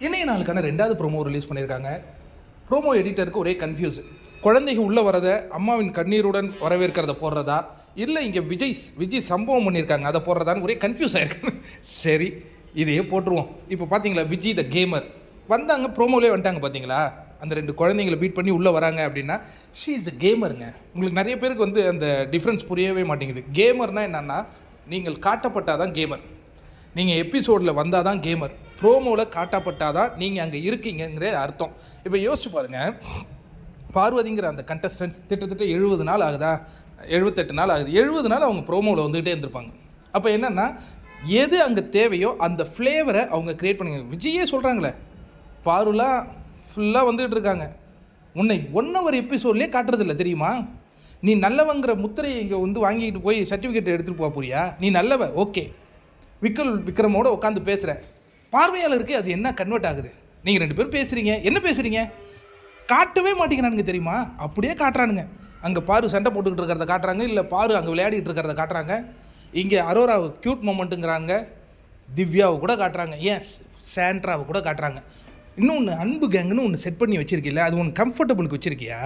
இணைய நாளுக்கான 2வது ப்ரோமோ ரிலீஸ் பண்ணியிருக்காங்க. ப்ரோமோ எடிட்டருக்கு ஒரே கன்ஃபியூஸ். குழந்தைங்க உள்ளே வரதை அம்மாவின் கண்ணீருடன் வரவேற்கிறத போடுறதா, இல்லை இங்கே விஜய் சம்பவம் பண்ணியிருக்காங்க அதை போடுறதான்னு ஒரே கன்ஃபியூஸ் ஆகிருக்காங்க. சரி, இதையே போட்டுருவோம். இப்போ பார்த்தீங்களா, விஜய் த கேமர் வந்தாங்க, ப்ரோமோலே வந்துட்டாங்க. பார்த்தீங்களா, அந்த 2 குழந்தைங்களை பீட் பண்ணி உள்ளே வராங்க அப்படின்னா ஷீ இஸ் அ கேமருங்க. உங்களுக்கு நிறைய பேருக்கு அந்த டிஃப்ரென்ஸ் புரியவே மாட்டேங்குது. கேமர்னால் என்னென்னா, நீங்கள் காட்டப்பட்டால் தான் கேமர், நீங்கள் எபிசோடில் வந்தால் தான் கேமர், ப்ரோமோவில் காட்டப்பட்டால் தான் நீங்கள் அங்கே இருக்கீங்கிற அர்த்தம். இப்போ யோசிச்சு பாருங்கள், பார்வதிங்கிற அந்த கண்டஸ்டன்ஸ் கிட்டத்தட்ட 70 நாள் ஆகுதா, 78 நாள் ஆகுது. 70 நாள் அவங்க ப்ரோமோவில் வந்துகிட்டே இருந்திருப்பாங்க. அப்போ என்னென்னா, எது அங்கே தேவையோ அந்த ஃப்ளேவரை அவங்க க்ரியேட் பண்ணுங்க. விஜயே சொல்கிறாங்களே, பாருலாம் ஃபுல்லாக வந்துகிட்டு இருக்காங்க, உன்னை 1 ஹவர் எபிசோட்லேயே காட்டுறதில்ல தெரியுமா? நீ நல்லவங்கிற முத்திரையை இங்கே வாங்கிட்டு போய் சர்டிஃபிகேட் எடுத்துகிட்டு போக போறியா? நீ நல்லவ, ஓகே, விக்ரமோட உட்காந்து பேசுகிற பார்வையாளருக்கு அது என்ன கன்வெர்ட் ஆகுது? நீங்கள் 2 பேரும் பேசுகிறீங்க, என்ன பேசுகிறீங்க? காட்டவே மாட்டேங்கிறானுங்க தெரியுமா? அப்படியே காட்டுறானுங்க. அங்கே பாரு சண்டை போட்டுக்கிட்டு இருக்கிறத காட்டுறாங்க, இல்லை பாரு அங்கே விளையாடிட்டு இருக்கிறத காட்டுறாங்க. இங்கே அரோராவை க்யூட் மொமெண்ட்டுங்கிறாங்க, திவ்யாவை கூட காட்டுறாங்க, ஏன் சாண்ட்ராவை கூட காட்டுறாங்க. இன்னொன்று அன்பு கேங்குன்னு ஒன்று செட் பண்ணி வச்சுருக்கில்ல, அது ஒன்று கம்ஃபர்டபுளுக்கு வச்சுருக்கியா?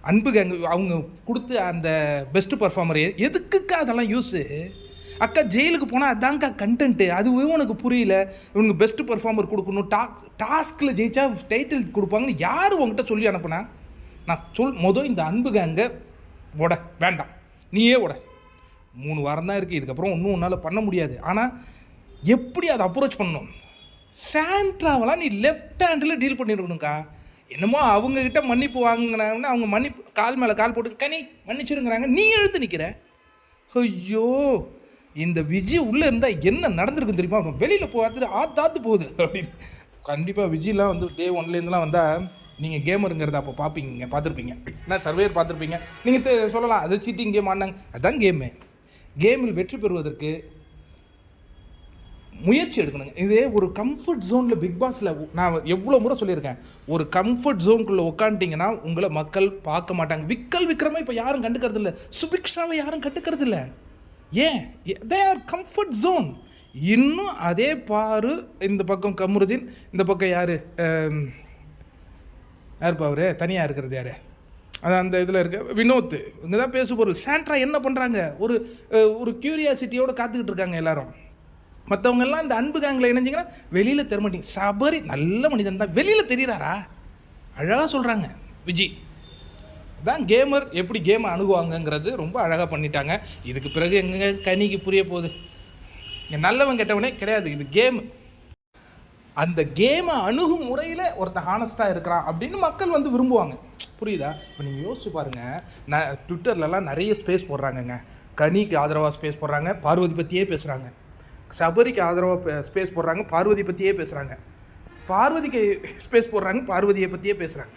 அன்பு கேங்கு அவங்க கொடுத்து அந்த பெஸ்ட்டு பர்ஃபார்மர் எதுக்குக்கா அதெல்லாம் யூஸு? அக்கா ஜெயிலுக்கு போனால் அதான்க்கா கண்டென்ட்டு, அதுவே உனக்கு புரியல. இவங்க பெஸ்ட்டு பர்ஃபார்மர் கொடுக்கணும், டாஸ்கில் ஜெயிச்சா டைட்டில் கொடுப்பாங்கன்னு யார் உங்ககிட்ட சொல்லி அனுப்புனா? நான் இந்த அன்பு கேங்க உட வேண்டாம், நீயே உட. 3 வாரம் தான் இருக்குது, இதுக்கப்புறம் ஒன்றும் உன்னால் பண்ண முடியாது. ஆனால் எப்படி அதை அப்ரோச் பண்ணணும்? சாண்ட்ராவெல்லாம் நீ லெஃப்ட் ஹேண்டில் டீல் பண்ணிடணுக்கா. என்னமோ அவங்கக்கிட்ட மன்னிப்பு வாங்கினாங்கன்னா அவங்க மன்னிப்பு கால் மேலே கால் போட்டு கனி மன்னிச்சிருங்கிறாங்க, நீ எழுந்து நிற்கிற. ஐயோ, இந்த விஜய் உள்ளே இருந்தால் என்ன நடந்திருக்குன்னு தெரியுமா? வெளியில் பார்த்துட்டு ஆத்தாத்து போகுது அப்படின்னு. கண்டிப்பாக விஜய்லாம் டே 1லேருந்துலாம் வந்தால் நீங்கள் கேமருங்கிறத அப்போ பார்த்துருப்பீங்க. ஏன்னா சர்வேயர் பார்த்துருப்பீங்க. நீங்கள் சொல்லலாம் அது சீட்டிங் கேம் ஆனாங்க, அதுதான் கேமு. கேமில் வெற்றி பெறுவதற்கு முயற்சி எடுக்கணுங்க. இதே ஒரு கம்ஃபர்ட் ஜோனில் பிக் பாஸில் நான் எவ்வளோ முறை சொல்லியிருக்கேன், ஒரு கம்ஃபர்ட் ஜோனுக்குள்ளே உட்காந்துட்டிங்கன்னா உங்களை மக்கள் பார்க்க மாட்டாங்க. விக்ரமை இப்போ யாரும் கண்டுக்கிறது இல்லை, சுபிக்ஷாவை யாரும் கண்டுக்கிறது இல்லை. ஏன்? They are comfort zone. இன்னும் அதே பாரு, இந்த பக்கம் கமருதீன், இந்த பக்கம் யாருப்பா அவர் தனியாக இருக்கிறது யார், அது அந்த இதில் இருக்க வினோத், இங்கே தான் பேசு பொருள். சாண்ட்ரா என்ன பண்ணுறாங்க? ஒரு க்யூரியாசிட்டியோடு காத்துக்கிட்டு இருக்காங்க எல்லாரும். மற்றவங்கெல்லாம் இந்த அன்பு கேங்கில் இணைஞ்சிங்கன்னா வெளியில் தெரிய மாட்டீங்க. சபரி நல்ல மனிதன் தான், வெளியில் தெரிகிறாரா? அழகாக சொல்கிறாங்க விஜய் தான் கேமர் எப்படி கேமை அணுகுவாங்கங்கிறது ரொம்ப அழகாக பண்ணிட்டாங்க. இதுக்கு பிறகு எங்கே கனிக்கு புரிய போகுது? இங்கே நல்லவன் கெட்டவனே கிடையாது, இது கேமு. அந்த கேமை அணுகும் முறையில் ஒருத்தன் ஹானஸ்ட்டாக இருக்கிறான் அப்படின்னு மக்கள் விரும்புவாங்க. புரியுதா? இப்போ நீங்கள் யோசிச்சு பாருங்கள், ட்விட்டர்லலாம் நிறைய ஸ்பேஸ் போடுறாங்கங்க. கனிக்கு ஆதரவாக ஸ்பேஸ் போடுறாங்க, பார்வதி பற்றியே பேசுகிறாங்க. சபரிக்கு ஆதரவாக ஸ்பேஸ் போடுறாங்க, பார்வதி பற்றியே பேசுகிறாங்க. பார்வதிக்கு ஸ்பேஸ் போடுறாங்க, பார்வதியை பற்றியே பேசுகிறாங்க.